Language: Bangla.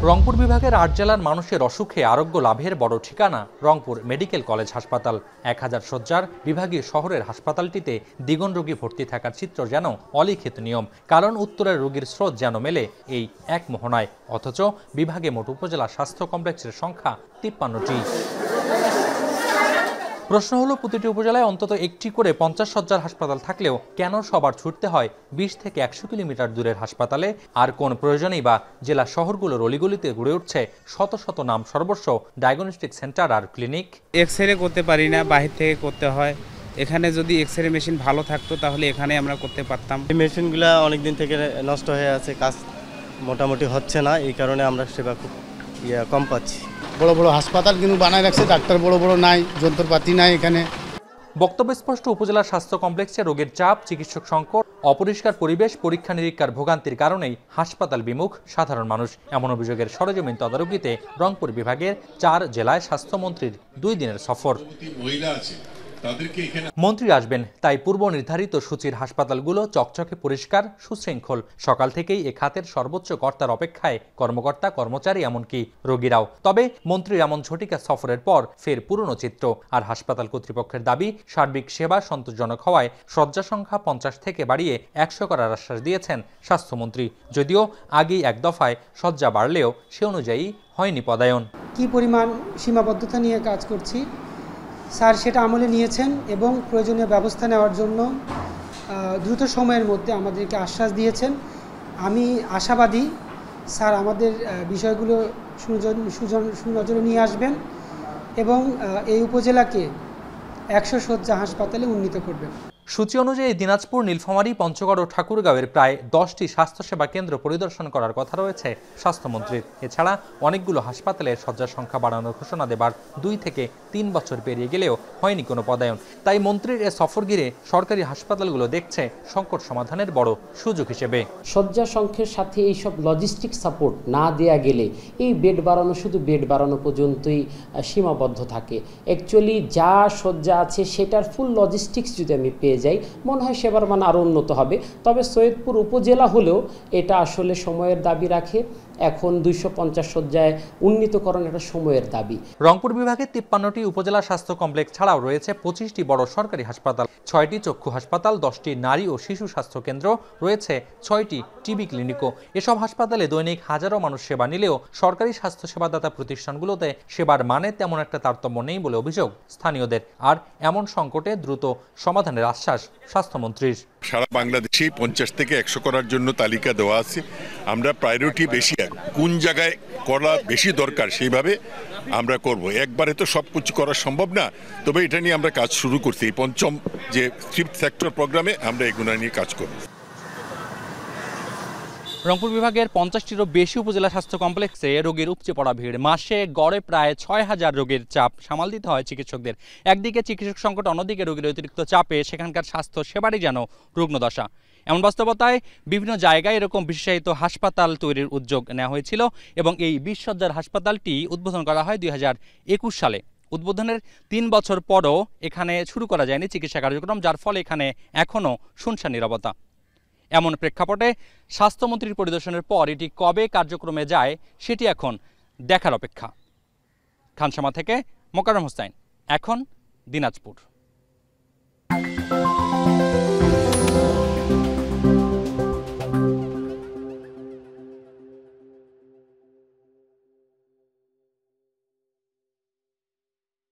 রংপুর বিভাগের ৮ জেলার মানুষের অসুখে আরোগ্য লাভের বড় ঠিকানা রংপুর মেডিকেল কলেজ হাসপাতাল। ১০০০ শয্যার বিভাগীয় শহরের হাসপাতালটিতে দ্বিগুণ রোগী ভর্তি থাকার চিত্র যেন অলিখিত নিয়ম। কারণ উত্তরের রোগীর স্রোত যেন মেলে এই এক মোহনায়, অথচ বিভাগে মোট উপজেলা স্বাস্থ্য কমপ্লেক্সের সংখ্যা ৫৩টি। প্রশ্ন হলো, প্রতিটি উপজেলায় অন্তত একটি করে ৫০ শয্যার হাসপাতাল থাকলেও কেন সবার ছুটতে হয় ২০ থেকে ১০০ কিলোমিটার দূরের হাসপাতালে? আর কোন প্রয়োজনেই বা জেলা শহরগুলোর অলিগলিতে গড়ে উঠছে শত শত নাম সর্বস্ব ডায়াগনস্টিক সেন্টার আর ক্লিনিক? এক্সরে করতে পারি না, বাহির থেকে করতে হয়। এখানে যদি এক্সরে মেশিন ভালো থাকতো তাহলে এখানে আমরা করতে পারতাম। এই মেশিনগুলো অনেকদিন থেকে নষ্ট হয়ে আছে, কাজ মোটামুটি হচ্ছে না, এই কারণে আমরা সেবা খুব কম পাচ্ছি। বড় বড় হাসপাতাল কিন্তু বানায় রাখছে, ডাক্তার বড় বড় নাই, যন্ত্রপাতি নাই এখানে। বক্তব্য স্পষ্ট, উপজেলার স্বাস্থ্য কমপ্লেক্সে রোগের চাপ, চিকিৎসক সংকট, অপরিষ্কার পরিবেশ, পরীক্ষা নিরীক্ষার ভোগান্তির কারণেই হাসপাতাল বিমুখ সাধারণ মানুষ। এমন অভিযোগের সরেজমিন তদারকিতে রংপুর বিভাগের ৪ জেলায় স্বাস্থ্যমন্ত্রীর ২ দিনের সফর। মন্ত্রী আসবেন, তাই পূর্ব নির্ধারিত সূচির হাসপাতালগুলো চকচকে পরিষ্কার, সুশৃঙ্খল। সকাল থেকেই এ খাতের সর্বোচ্চ কর্তার অপেক্ষায় কর্মকর্তা, কর্মচারী, এমনকি রোগীরাও। তবে মন্ত্রীর এমন ঝটিকা সফরের পর ফের পুরনো চিত্র। আর হাসপাতাল কর্তৃপক্ষের দাবি, সার্বিক সেবা সন্তোষজনক হওয়ায় শয্যা সংখ্যা ৫০ থেকে বাড়িয়ে ১০০ করার আশ্বাস দিয়েছেন স্বাস্থ্যমন্ত্রী। যদিও আগেই এক দফায় শয্যা বাড়লেও সে অনুযায়ী হয়নি পদায়ন। কি পরিমাণ সীমাবদ্ধতা নিয়ে কাজ করছি স্যার সেটা আমলে নিয়েছেন এবং প্রয়োজনীয় ব্যবস্থা নেওয়ার জন্য দ্রুত সময়ের মধ্যে আমাদেরকে আশ্বাস দিয়েছেন। আমি আশাবাদী স্যার আমাদের বিষয়গুলো সুনজরে নিয়ে আসবেন এবং এই উপজেলাকে ১০০ শয্যা হাসপাতালে উন্নীত করবেন। সূচি অনুযায়ী দিনাজপুর, নীলফামারী, পঞ্চগড় ও ঠাকুরগাঁওয়ের প্রায় ১০টি স্বাস্থ্যসেবা কেন্দ্র পরিদর্শন করার কথা রয়েছে স্বাস্থ্যমন্ত্রীর। এছাড়া অনেকগুলো হাসপাতালের শয্যা সংখ্যা বাড়ানোর ঘোষণা দেবার ২ থেকে ৩ বছর পেরিয়ে গেলেও হয়নি কোনো পদায়ন। তাই মন্ত্রীর এ সফর ঘিরে সরকারি হাসপাতালগুলো দেখছে সংকট সমাধানের বড় সুযোগ হিসেবে। শয্যা সংখ্যার সাথে এইসব লজিস্টিক সাপোর্ট না দেয়া গেলে এই বেড বাড়ানো শুধু বেড বাড়ানো পর্যন্তই সীমাবদ্ধ থাকে। অ্যাকচুয়ালি যা শয্যা আছে সেটার ফুল লজিস্টিক্স যদি আমি পেয়ে যাই, মনে হয় সেবার মান আরও উন্নত হবে। তবে সৈয়দপুর উপজেলা হলেও এটা আসলে সময়ের দাবি রাখে। এখন ২৫০ শয্যায় উন্নীতকরণ একটা সময়ের দাবি। রংপুর বিভাগের ৫৩টি উপজেলা স্বাস্থ্য কমপ্লেক্স ছাড়াও রয়েছে ২৫টি বড় সরকারি হাসপাতাল, ৬টি চক্ষু হাসপাতাল, 10টি নারী ও শিশু স্বাস্থ্য কেন্দ্র, রয়েছে 6টি টিবি ক্লিনিকও। এসব হাসপাতালে দৈনিক হাজারো মানুষ সেবা নিলেও সরকারি স্বাস্থ্য সেবাদাতা প্রতিষ্ঠানগুলোতে সেবার মানে তেমন একটা তারতম্য নেই বলে অভিযোগ স্থানীয়দের। আর এমন সংকটে দ্রুত সমাধানের আশ্বাস স্বাস্থ্যমন্ত্রীর। সারা বাংলাদেশে ৫০ থেকে ১০০ করার জন্য তালিকা দেওয়া আছে। আমরা প্রায়োরিটি বেশি কোন জায়গায় করা বেশি দরকার সেইভাবে আমরা করব। একবারে তো সব কিছু করা সম্ভব না, তবে এটা নিয়ে আমরা কাজ শুরু করছি। এই পঞ্চম যে 5th সেক্টর প্রোগ্রামে আমরা এগুলো নিয়ে কাজ করব। রংপুর বিভাগের ৫০টিরও বেশি উপজেলা স্বাস্থ্য কমপ্লেক্সে রোগীর উপচে পড়া ভিড়। মাসে গড়ে প্রায় ৬,০০০ রোগীর চাপ সামাল দিতে হয় চিকিৎসকদের। একদিকে চিকিৎসক সংকট, অন্যদিকে রোগীর অতিরিক্ত চাপে সেখানকার স্বাস্থ্য সেবারই যেন রুগ্নদশা। এমন বাস্তবতায় বিভিন্ন জায়গায় এরকম বিশেষায়িত হাসপাতাল তৈরির উদ্যোগ নেওয়া হয়েছিল এবং এই ২০ শয্যার হাসপাতালটি উদ্বোধন করা হয় ২০২১ সালে। উদ্বোধনের ৩ বছর পরও এখানে শুরু করা যায়নি চিকিৎসা কার্যক্রম, যার ফলে এখানে এখনও শুনশান নীরবতা। এমন প্রেক্ষাপটে স্বাস্থ্যমন্ত্রীর পরিদর্শনের পর এটি কবে কার্যক্রমে যায় সেটি এখন দেখার অপেক্ষা। খানসামা থেকে মোকাররম হোসেন, এখন দিনাজপুর।